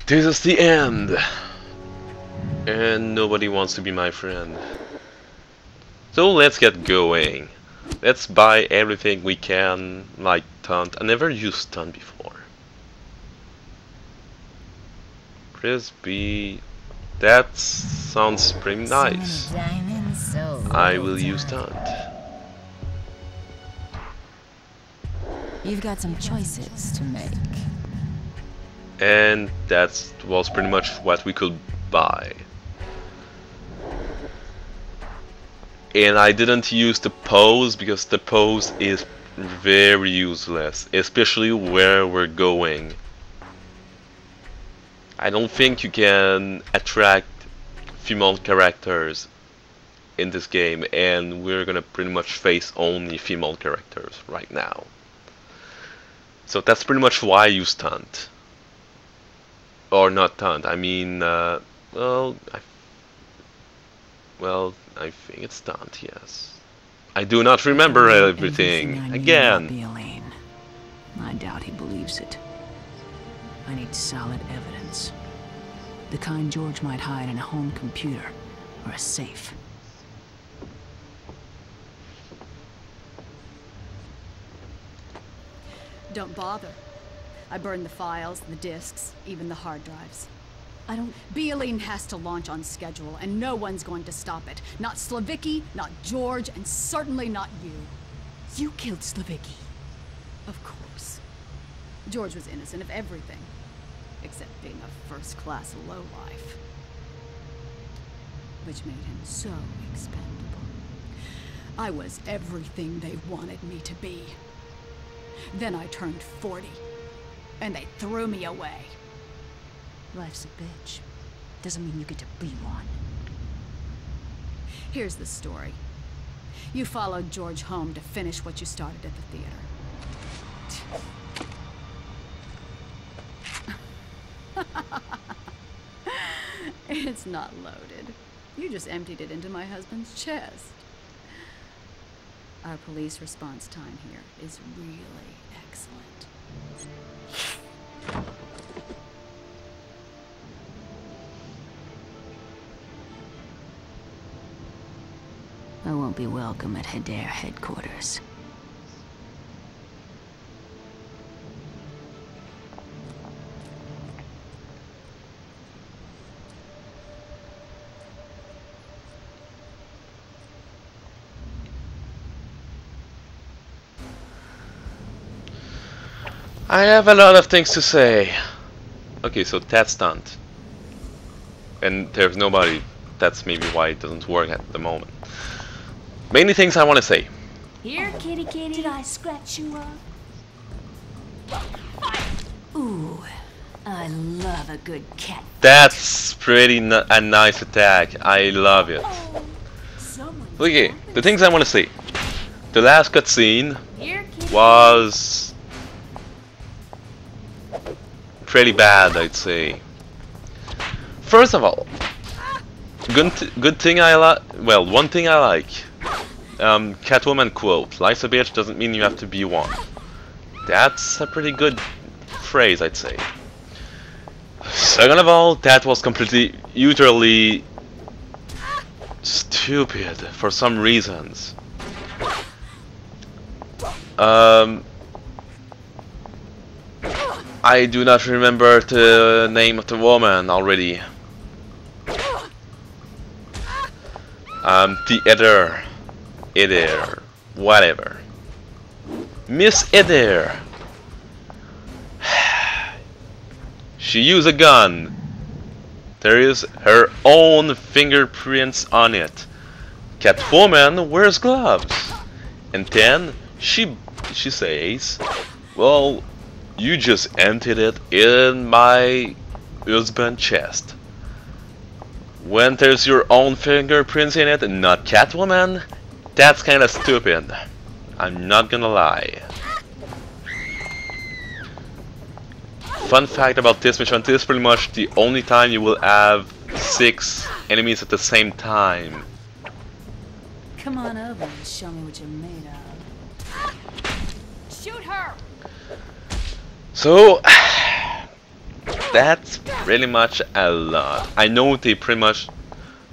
This is the end! And nobody wants to be my friend. So let's get going. Let's buy everything we can, like taunt. I never used stun before. Chris B. That sounds pretty nice. I will use taunt. You've got some choices to make. And that was pretty much what we could buy. And I didn't use the pose because the pose is very useless, especially where we're going. I don't think you can attract female characters in this game, and we're gonna pretty much face only female characters right now. So that's pretty much why I use taunt. Or not taunt, I mean, well, I think it's taunt, yes. I do not remember everything. Again. Beau-line. I doubt he believes it. I need solid evidence. The kind George might hide in a home computer or a safe. Don't bother. I burned the files, the disks, even the hard drives. Beau-line has to launch on schedule, and no one's going to stop it. Not Slavicki, not George, and certainly not you. You killed Slavicki. Of course. George was innocent of everything, except being a first-class lowlife. Which made him so expendable. I was everything they wanted me to be. Then I turned 40, and they threw me away. Life's a bitch. Doesn't mean you get to be one. Here's the story. You followed George home to finish what you started at the theater. It's not loaded. You just emptied it into my husband's chest. Our police response time here is really excellent. I won't be welcome at Hedare headquarters. I have a lot of things to say. Okay, so that's stunt. And there's nobody. That's maybe why it doesn't work at the moment. Many things I want to say. Here, kitty kitty. Did I scratch you up? Ooh, I love a good cat. That's pretty a nice attack. I love it. Okay, the things I want to say. The last cutscene was pretty bad, I'd say. First of all, good thing I like. Well, one thing I like. Catwoman quote: "Life's a bitch doesn't mean you have to be one." That's a pretty good phrase, I'd say. Second of all, that was completely utterly stupid for some reasons. I do not remember the name of the woman already. The Eder, whatever. Miss Eder. She used a gun. There is her own fingerprints on it. Catwoman wears gloves. And then she says, "Well, you just emptied it in my husband's chest." When there's your own fingerprints in it and not Catwoman, that's kinda stupid. I'm not gonna lie. Fun fact about this mission, this is pretty much the only time you will have 6 enemies at the same time. Come on over and show me what you're made of. Shoot her! So, that's pretty much a lot. I know they pretty much...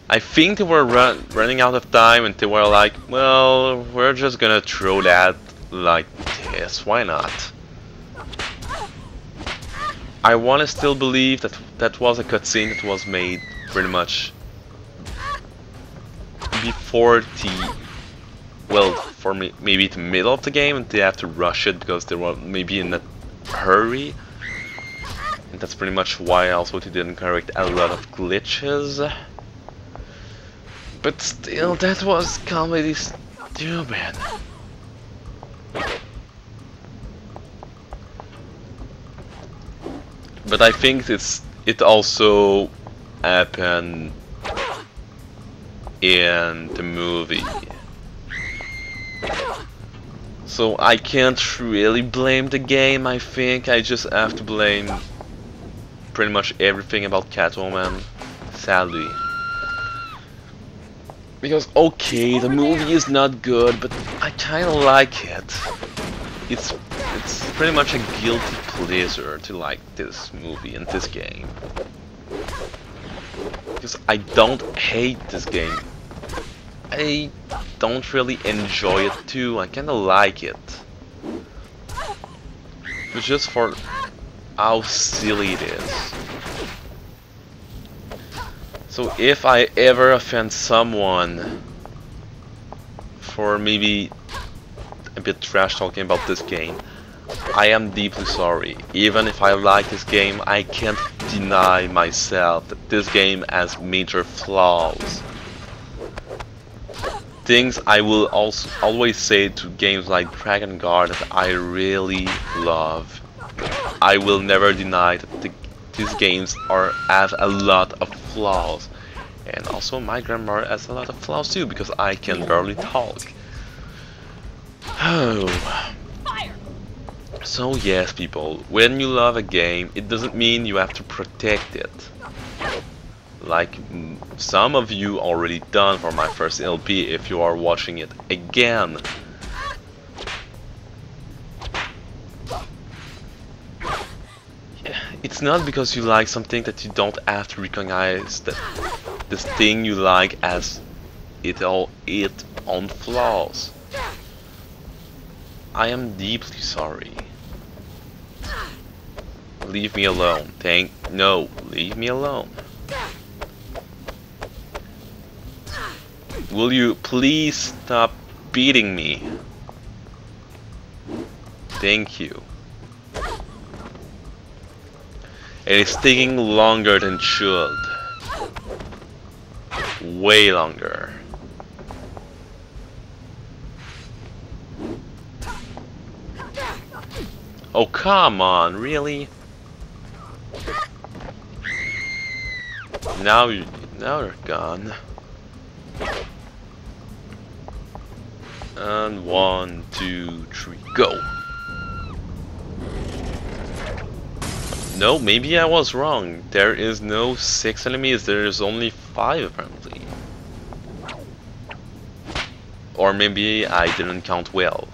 I think they were running out of time and they were like, well, we're just gonna throw that like this, why not? I wanna still believe that that was a cutscene that was made pretty much before the... well, for me, maybe the middle of the game, and they have to rush it because they were maybe in a hurry. And that's pretty much why also they didn't correct a lot of glitches. But still, that was completely stupid. But I think it also happened in the movie. So I can't really blame the game, I think. I just have to blame pretty much everything about Catwoman, sadly. Because, okay, the movie is not good, but I kinda like it. It's pretty much a guilty pleasure to like this movie and this game. Because I don't hate this game. I don't really enjoy it too, I kinda like it. But just for how silly it is. So if I ever offend someone for maybe a bit trash talking about this game, I am deeply sorry. Even if I like this game, I can't deny myself that this game has major flaws. Things I will also always say to games like Dragon Guard that I really love. I will never deny that these games have a lot of flaws. And also my grammar has a lot of flaws too, because I can barely talk. Oh. So yes, people, when you love a game, it doesn't mean you have to protect it. Like some of you already done for my first LP if you are watching it again. It's not because you like something that you don't have to recognize that this thing you like has its own flaws. I am deeply sorry. Leave me alone. No, leave me alone. Will you please stop beating me? Thank you. It is taking longer than it should. Way longer. Oh, come on, really? Now they're gone. And 1, 2, 3, go. No, maybe I was wrong. There is no 6 enemies, there is only 5 apparently. Or maybe I didn't count well.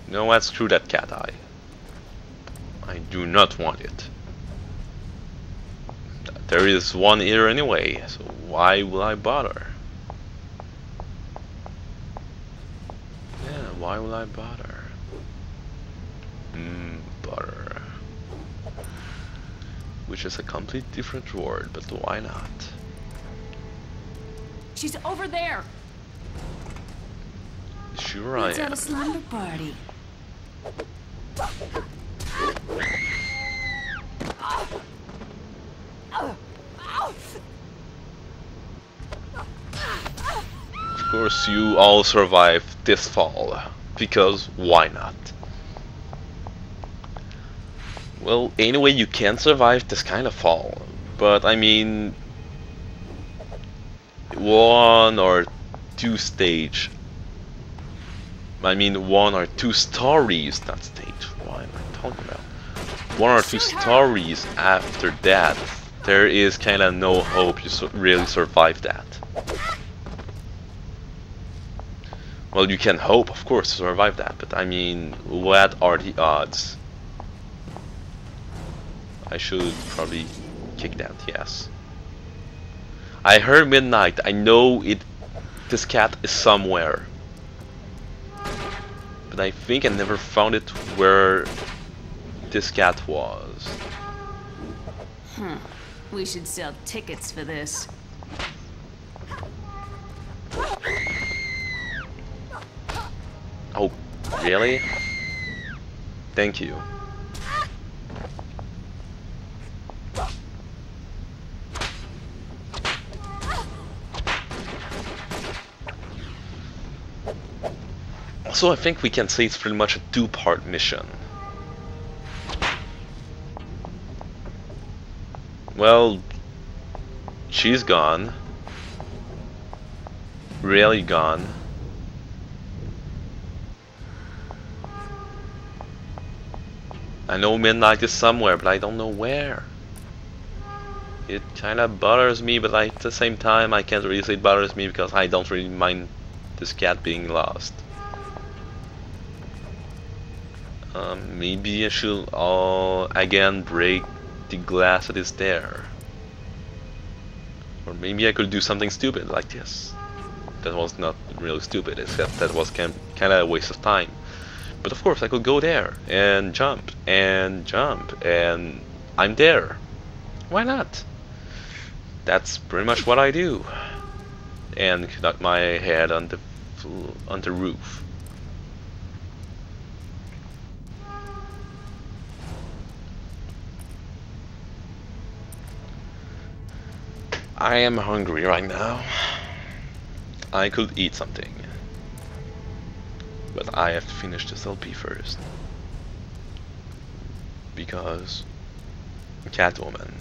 No, let's screw that cat eye. I do not want it. There is one here anyway, so why will I bother? Yeah, why will I bother? Bother. Which is a complete different word, but why not? She's over there. Sure I am. Let's have a slumber party. Of course you all survived this fall, because why not? Well, anyway, you can survive this kind of fall, but I mean 1 or 2 stage. I mean 1 or 2 stories, not stage. What am I talking about? 1 or 2 stories after that, there is kinda no hope you really survive that. Well, you can hope, of course, to survive that, but I mean, what are the odds? I should probably kick that, yes. I heard midnight. I know it. This cat is somewhere. But I think I never found it where this cat was. We should sell tickets for this. Oh, really? Thank you. So I think we can say it's pretty much a two-part mission. Well, she's gone. Really gone. I know midnight is somewhere, but I don't know where. It kinda bothers me, but at the same time I can't really say it bothers me because I don't really mind this cat being lost. Maybe I should again break the glass that is there. Or maybe I could do something stupid like this. That was not really stupid, except that was kinda a waste of time. But of course I could go there and jump and jump and I'm there. Why not? That's pretty much what I do. And knock my head on the roof. I am hungry right now. I could eat something. But I have to finish this LP first. Because Catwoman.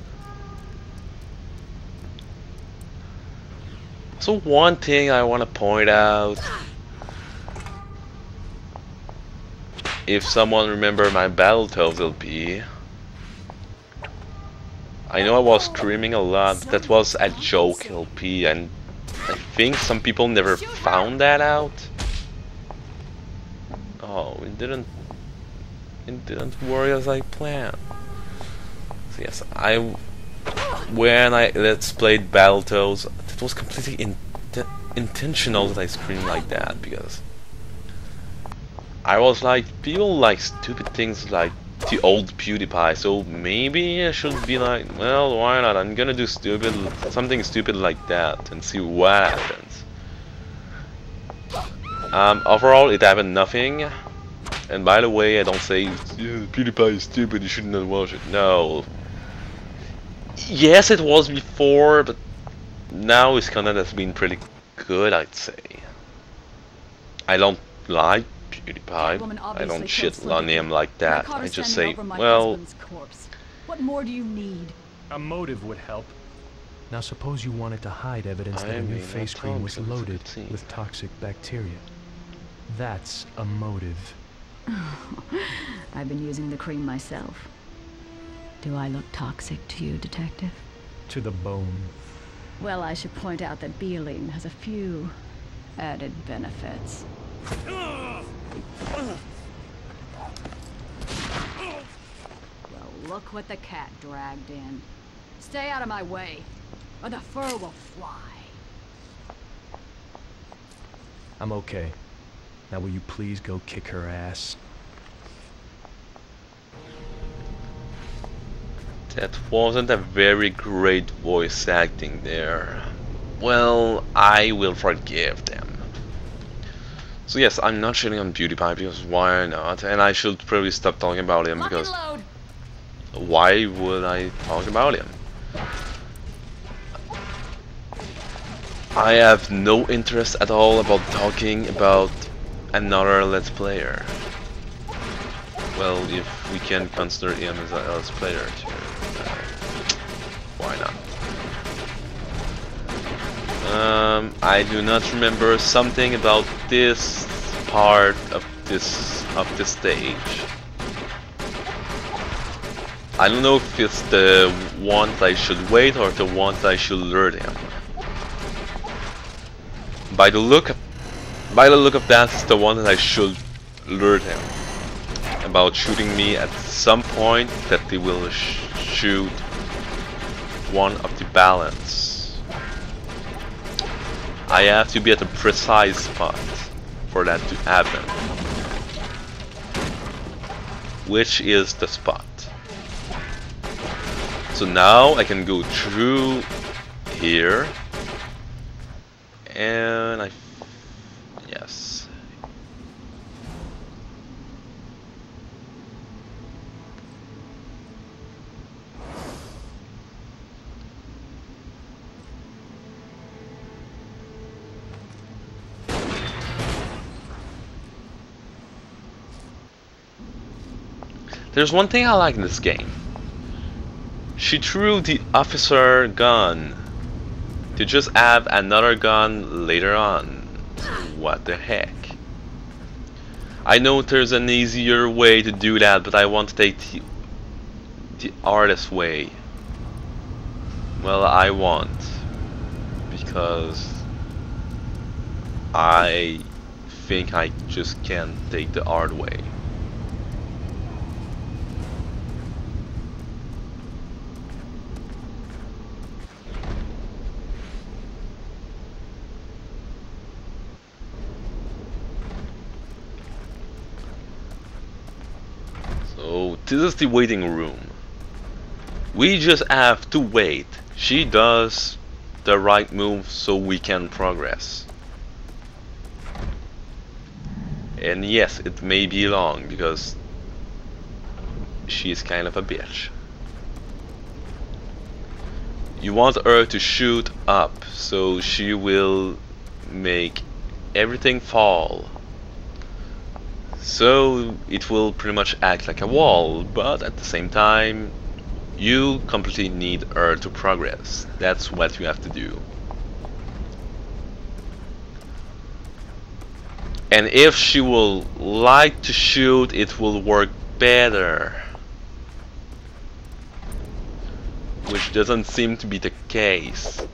So one thing I want to point out, if someone remember my Battletoads LP, I know I was screaming a lot, but that was a joke LP, and I think some people never found that out. Oh, it didn't work as I planned. So yes, when I let's played Battletoads, it was completely intentional that I screamed like that, because I was like, people like stupid things like the old PewDiePie, so maybe I should be like, well, why not? I'm gonna do something stupid like that and see what happens. Overall, it happened nothing. And by the way, I don't say PewDiePie is stupid, you should not watch it. No. Yes, it was before, but now his content has been pretty good, I'd say. I don't like PewDiePie. I don't shit on him like that. I just say, well... What more do you need? A motive would help. Now suppose you wanted to hide evidence that a new face cream was loaded with toxic bacteria. That's a motive. I've been using the cream myself. Do I look toxic to you, Detective? To the bone. Well, I should point out that Beau-line has a few added benefits. Well, look what the cat dragged in. Stay out of my way, or the fur will fly. I'm okay. Now will you please go kick her ass? That wasn't a very great voice acting there. Well, I will forgive them. So yes, I'm not shitting on PewDiePie because why not? And I should probably stop talking about him because why would I talk about him? I have no interest at all about talking about another Let's Player. Well, if we can consider him as a Let's Player too. Why not? I do not remember something about this part of this stage. I don't know if it's the one that I should wait or the one that I should lure him. By the look By the look of that, it's the one that I should lure him about shooting me at some point, that they will shoot one of the balance. I have to be at a precise spot for that to happen. Which is the spot. So now I can go through here, and yes. There's one thing I like in this game. She threw the officer gun to just have another gun later on. What the heck? I know there's an easier way to do that, but I want to take the hardest way. Well, I want, because I think I just can't take the hard way. So this is the waiting room. We just have to wait. She does the right move so we can progress. And yes, it may be long because she's kind of a bitch. You want her to shoot up so she will make everything fall. So it will pretty much act like a wall, but at the same time you completely need her to progress. That's what you have to do. And if she will like to shoot, it will work better. Which doesn't seem to be the case.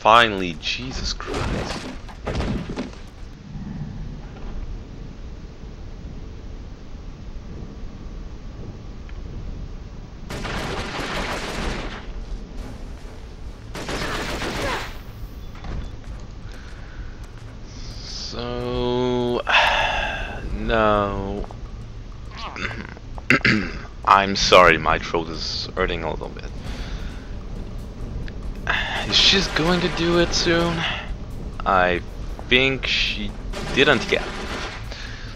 Finally, Jesus Christ. So no. I'm sorry, my throat is hurting a little bit. Is she going to do it soon? I think she didn't yet.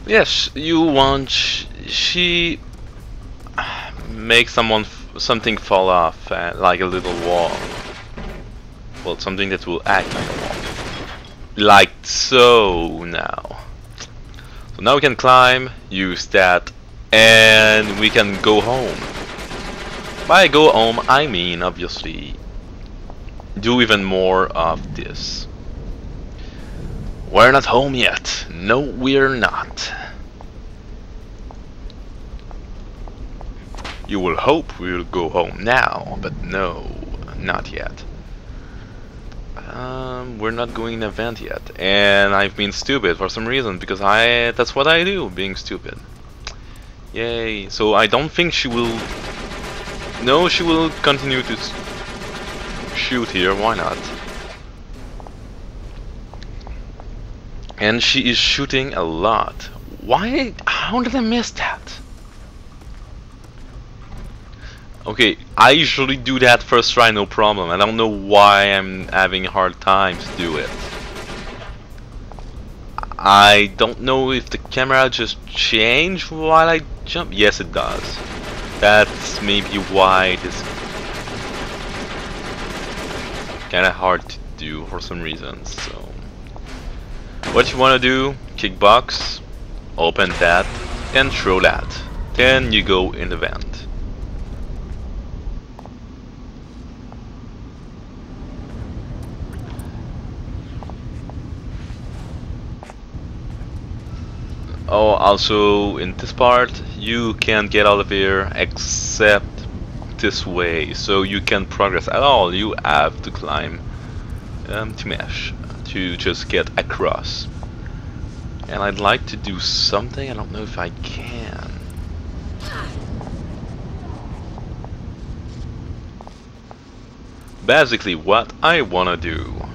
Yes, you want she makes something fall off, like a little wall. Well, something that will act like a wall. Like so now. So now we can climb, use that, and we can go home. By go home, I mean obviously do even more of this. We're not home yet. No, we're not. You will hope we'll go home now, but no, not yet. We're not going in an event yet, and I've been stupid for some reason, because that's what I do, being stupid. Yay. So I don't think she will... No, she will continue to shoot here, why not? And she is shooting a lot. Why? How did I miss that? Okay, I usually do that first try, no problem. I don't know why I'm having a hard time to do it. I don't know if the camera just changed while I jump. Yes, it does. That's maybe why this kinda hard to do for some reasons. So what you wanna do, kickbox, open that, and throw that. Then you go in the vent. Oh, also in this part you can't get out of here except this way, so you can't progress at all. You have to climb to mesh, to just get across. And I'd like to do something, I don't know if I can. Basically, what I wanna do,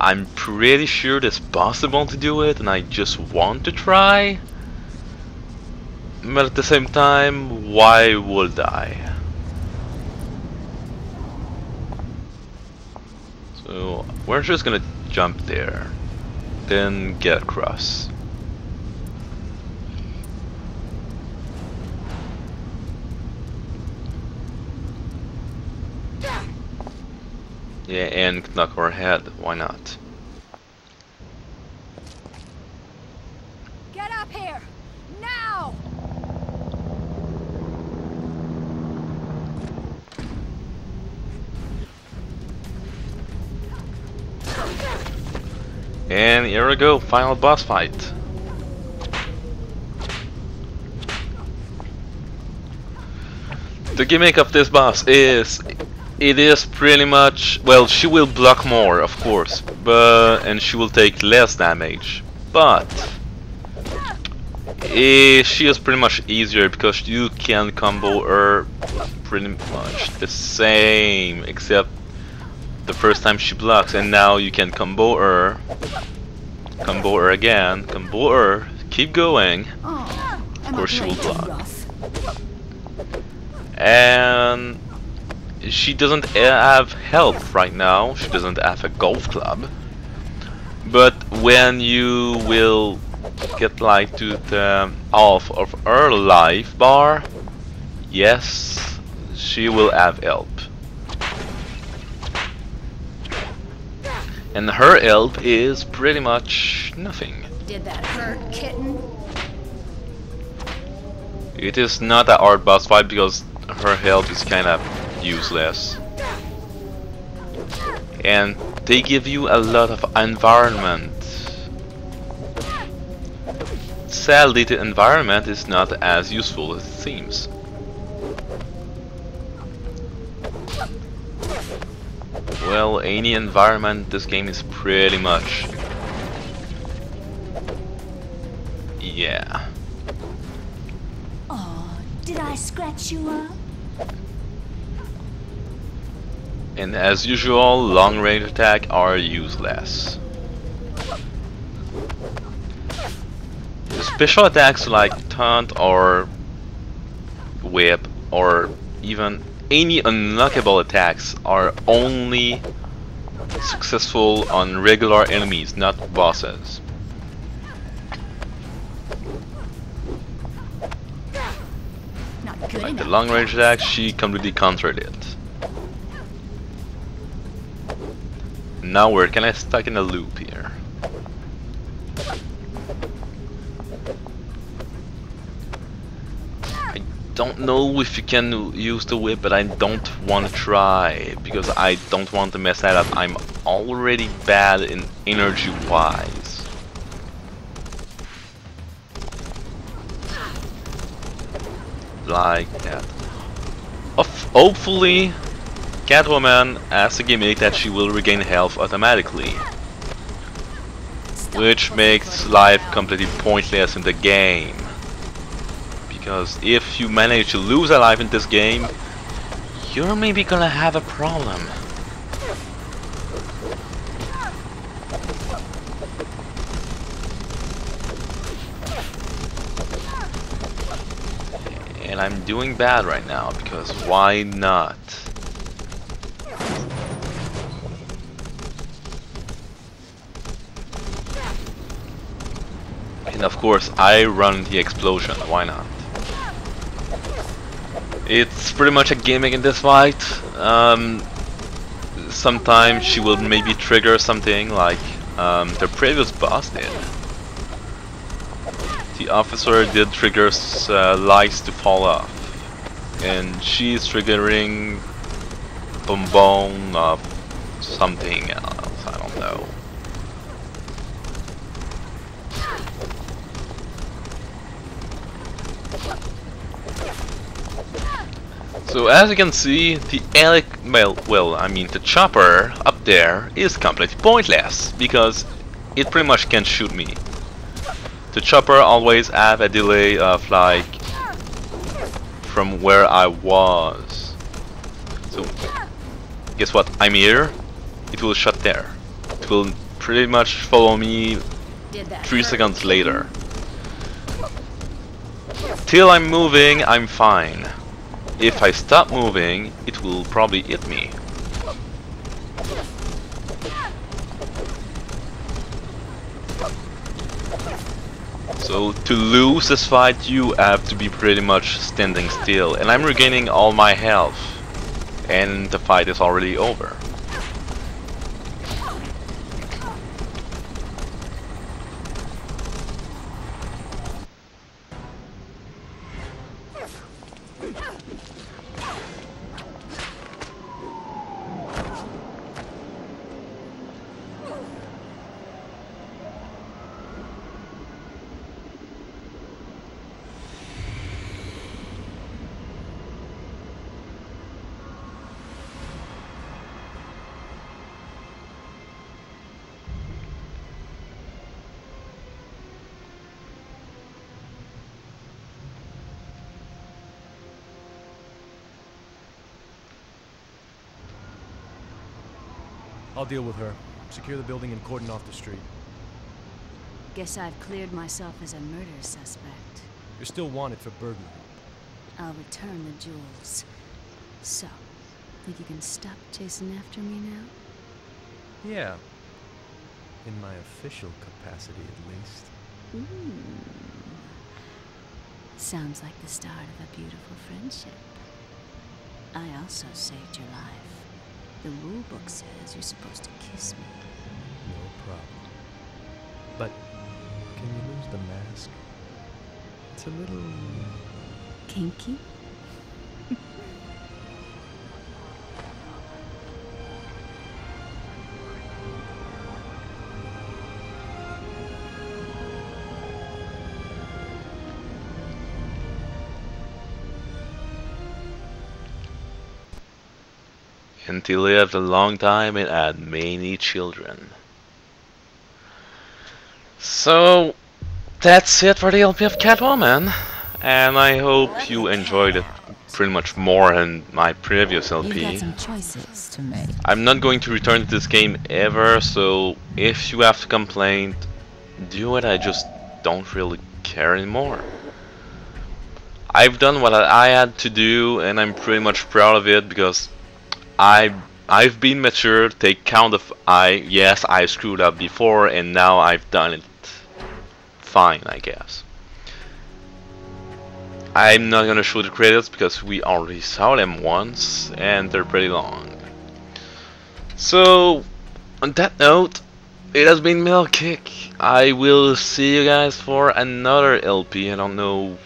I'm pretty sure it's possible to do it, and I just want to try. But at the same time, why would I? So we're just gonna jump there, then get across. Yeah, and knock our head, why not? Get up here! Now! And here we go, final boss fight. The gimmick of this boss is, it is pretty much, well, she will block more, of course, and she will take less damage, but she is pretty much easier because you can combo her pretty much the same, except the first time she blocks, and now you can combo her again, combo her, keep going. Of course she will block. And she doesn't have health right now, she doesn't have a golf club. But when you will get like to the half of her life bar, yes, she will have help. And her help is pretty much nothing. Did that hurt, kitten? It is not a hard boss fight because her help is kind of useless. And they give you a lot of environment. Sadly, the environment is not as useful as it seems. Well, any environment, this game is pretty much... yeah. Oh, did I scratch you up? And as usual, long range attack are useless. The special attacks like taunt or whip or even any unknockable attacks are only successful on regular enemies, not bosses. Not good Like the enough. long range attack, she completely countered it. Now we're kinda stuck in a loop here. I don't know if you can use the whip, but I don't want to try because I don't want to mess that up. I'm already bad in energy wise. Like that. Hopefully Catwoman has a gimmick that she will regain health automatically, which makes life completely pointless in the game. Because if you manage to lose a life in this game, you're maybe gonna have a problem. And I'm doing bad right now, because why not? And of course, I run the explosion, why not? It's pretty much a gimmick in this fight. Sometimes she will maybe trigger something like the previous boss did. The officer did trigger lights to fall off. And she's triggering boom of something else, I don't know. So as you can see, the the chopper up there is completely pointless because it pretty much can't shoot me. The chopper always have a delay of like from where I was. So guess what? I'm here. It will shut there. It will pretty much follow me 3 seconds later. Till I'm moving, I'm fine. If I stop moving, it will probably hit me. So to lose this fight, you have to be pretty much standing still, and I'm regaining all my health, and the fight is already over. I'll deal with her. Secure the building and cordon off the street. Guess I've cleared myself as a murder suspect. You're still wanted for burglary. I'll return the jewels. So, think you can stop chasing after me now? Yeah. In my official capacity, at least. Sounds like the start of a beautiful friendship. I also saved your life. The rule book says you're supposed to kiss me. No problem. But can you lose the mask? It's a little... kinky? And he lived a long time and had many children. So that's it for the LP of Catwoman, and I hope you enjoyed it pretty much more than my previous LP. You've got some choices to make. I'm not going to return to this game ever, so if you have to complain, do it. I just don't really care anymore. I've done what I had to do, and I'm pretty much proud of it because I've been mature, take count of yes, I screwed up before, and now I've done it fine, I guess. I'm not gonna show the credits because we already saw them once, and they're pretty long. So, on that note, it has been Metalkick. I will see you guys for another LP. I don't know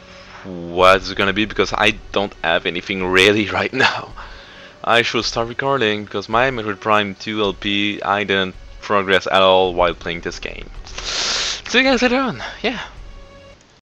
what it's gonna be because I don't have anything ready right now. I should start recording because my Metroid Prime 2 LP I didn't progress at all while playing this game. See you guys later on. Yeah.